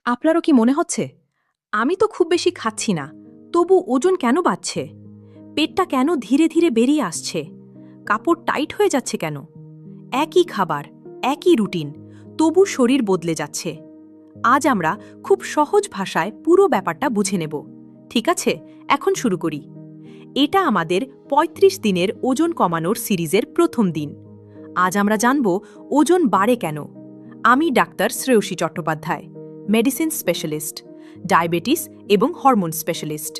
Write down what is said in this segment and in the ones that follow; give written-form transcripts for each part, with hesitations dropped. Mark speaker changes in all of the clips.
Speaker 1: আপনারও কি মনে হচ্ছে আমি তো খুব বেশি খাচ্ছি না, তবু ওজন কেন বাড়ছে? পেটটা কেন ধীরে ধীরে বেরিয়ে আসছে? কাপড় টাইট হয়ে যাচ্ছে কেন? একই খাবার, একই রুটিন, তবু শরীর বদলে যাচ্ছে। আজ আমরা খুব সহজ ভাষায় পুরো ব্যাপারটা বুঝে নেব। ঠিক আছে, এখন শুরু করি। এটা আমাদের ৩৫ দিনের ওজন কমানোর সিরিজের প্রথম দিন। আজ আমরা জানব ওজন বাড়ে কেন। আমি doctor Shreyasi Chattopadhyay, medicine specialist, diabetes এবং হরমোন স্পেশালিস্ট।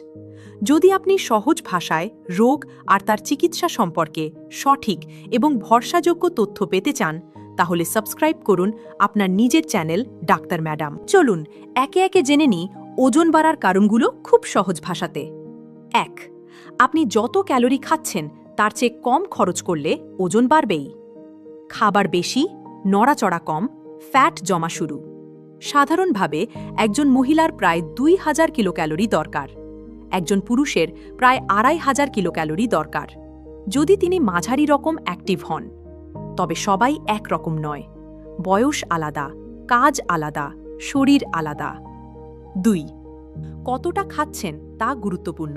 Speaker 1: যদি আপনি সহজ ভাষায় রোগ আর তার চিকিৎসা সম্পর্কে সঠিক এবং ভরসাযোগ্য তথ্য পেতে চান, তাহলে সাবস্ক্রাইব করুন আপনার নিজের চ্যানেল ডাক্তার ম্যাডাম। চলুন একে একে জেনে নিই ওজন বাড়ার কারণগুলো খুব সহজ ভাষাতে। ১. আপনি যত ক্যালোরি খাচ্ছেন তার চেয়ে কম খরচ করলে ওজন বাড়বেই। খাবার বেশি, নড়াচড়া কম, ফ্যাট জমা শুরু। সাধারণভাবে একজন মহিলার প্রায় ২,০০০ কিলোক্যালোরি দরকার, একজন পুরুষের প্রায় ২,৫০০ কিলোক্যালোরি দরকার, যদি তিনি মাঝারি রকম অ্যাক্টিভ হন। তবে সবাই একরকম নয়, বয়স আলাদা, কাজ আলাদা, শরীর আলাদা। ২. কতটা খাচ্ছেন তা গুরুত্বপূর্ণ,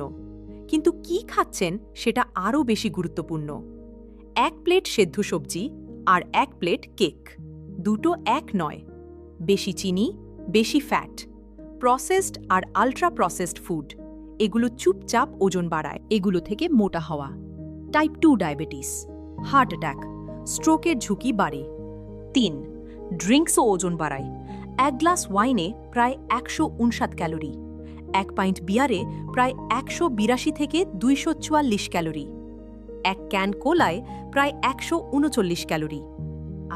Speaker 1: কিন্তু কি খাচ্ছেন সেটা আরও বেশি গুরুত্বপূর্ণ। ১ প্লেট সেদ্ধ সবজি আর ১ প্লেট কেক, দুটো এক নয়। বেশি চিনি, বেশি ফ্যাট, প্রসেসড আর আলট্রা প্রসেসড ফুড, এগুলো চুপচাপ ওজন বাড়ায়। এগুলো থেকে মোটা হওয়া, টাইপ 2 ডায়াবেটিস, হার্ট অ্যাটাক, স্ট্রোকের ঝুঁকি বাড়ে। ৩. ড্রিঙ্কসও ওজন বাড়ায়। ১ গ্লাস ওয়াইনে প্রায় ১৫৯ ক্যালোরি, ১ পাইন্ট বিয়ারে প্রায় ১৮২ থেকে ২৪৪ ক্যালোরি, ১ ক্যান কোলায় প্রায় ১৩৯ ক্যালোরি।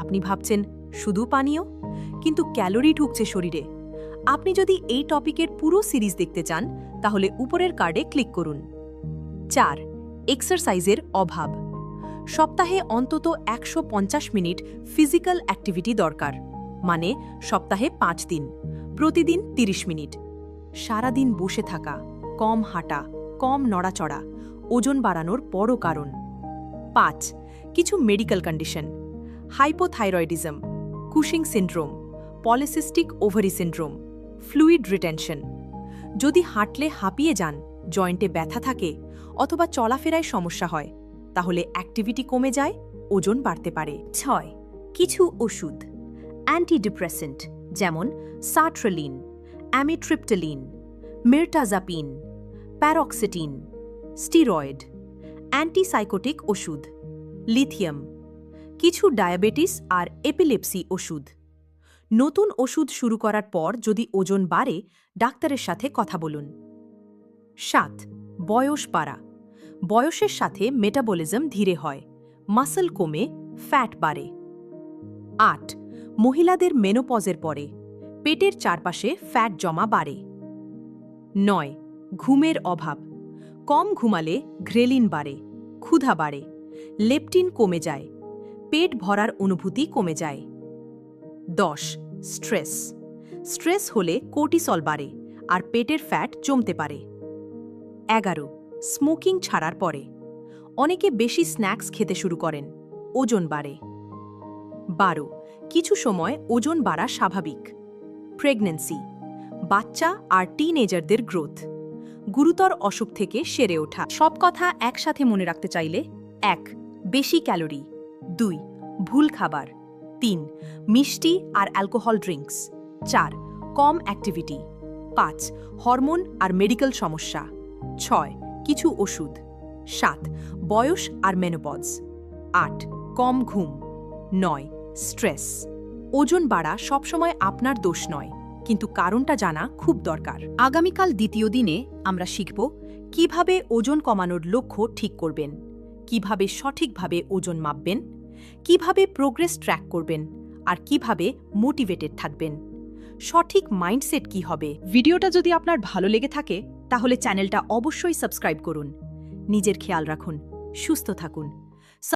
Speaker 1: আপনি ভাবছেন শুধু পানীয়, কিন্তু ক্যালোরি ঢুকছে শরীরে। আপনি যদি এই টপিকের পুরো সিরিজ দেখতে চান, তাহলে উপরের কার্ডে ক্লিক করুন। ৪. এক্সারসাইজের অভাব। সপ্তাহে অন্তত ১৫০ মিনিট ফিজিক্যাল অ্যাক্টিভিটি দরকার, মানে সপ্তাহে ৫ দিন, প্রতিদিন ৩০ মিনিট। সারাদিন বসে থাকা, কম হাঁটা, কম নড়াচড়া ওজন বাড়ানোর বড় কারণ। ৫. কিছু medical condition: hypothyroidism, Cushing syndrome, polycystic ovary syndrome, fluid retention. যদি হাঁটলে হাঁপিয়ে যান, জয়েন্টে ব্যথা থাকে, অথবা চলাফেরায় সমস্যা হয়, তাহলে অ্যাক্টিভিটি কমে যায়, ওজন বাড়তে পারে। ৬. কিছু ওষুধ: অ্যান্টিডিপ্রেসেন্ট যেমন সার্ট্রেলিন, অ্যামিট্রিপ্টালিন, মির্টাজাপিন, প্যারক্সিটিন, স্টিরয়েড, অ্যান্টিসাইকোটিক ওষুধ, লিথিয়াম। কিছু ডায়াবেটিস আর এপিলেপসি ওষুধ। নতুন ওষুধ শুরু করার পর যদি ওজন বাড়ে, ডাক্তারের সাথে কথা বলুন। ৭. বয়স বাড়া। বয়সের সাথে মেটাবলিজম ধীরে হয়, মাসল কমে, ফ্যাট বাড়ে। ৮. মহিলাদের মেনোপজের পরে পেটের চারপাশে ফ্যাট জমা বাড়ে। ৯. ঘুমের অভাব। কম ঘুমালে ঘ্রেলিন বাড়ে, ক্ষুধা বাড়ে, লেপটিন কমে যায়, পেট ভরার অনুভূতি কমে যায়। ১০. স্ট্রেস। স্ট্রেস হলে কোর্টিসল বাড়ে আর পেটের ফ্যাট জমতে পারে। ১১. স্মোকিং ছাড়ার পরে অনেকে বেশি স্ন্যাক্স খেতে শুরু করেন, ওজন বাড়ে। ১২. কিছু সময় ওজন বাড়া স্বাভাবিক: প্রেগন্যান্সি, বাচ্চা আর টিনএজারদের গ্রোথ, গুরুতর অসুখ থেকে সেরে ওঠা। সব কথা একসাথে মনে রাখতে চাইলে: ১. বেশি ক্যালোরি, ২. ভুল খাবার, ৩. মিষ্টি আর অ্যালকোহল ড্রিঙ্কস, ৪. কম অ্যাক্টিভিটি, ৫. হরমোন আর মেডিকেল সমস্যা, ৬. কিছু ওষুধ, ৭. বয়স আর মেনোপজ, ৮. কম ঘুম, ৯. স্ট্রেস। ওজন বাড়া সবসময় আপনার দোষ নয়, কিন্তু কারণটা জানা খুব দরকার। আগামীকাল দ্বিতীয় দিনে আমরা শিখব কিভাবে ওজন কমানোর লক্ষ্য ঠিক করবেন, কিভাবে সঠিকভাবে ওজন মাপবেন, কিভাবে প্রোগ্রেস ট্র্যাক করবেন, আর কিভাবে মোটিভেটেড থাকবেন। সঠিক মাইন্ডসেট কি হবে। ভিডিওটা যদি আপনার ভালো লেগে থাকে, তাহলে চ্যানেলটা অবশ্যই সাবস্ক্রাইব করুন। নিজের খেয়াল রাখুন, সুস্থ থাকুন।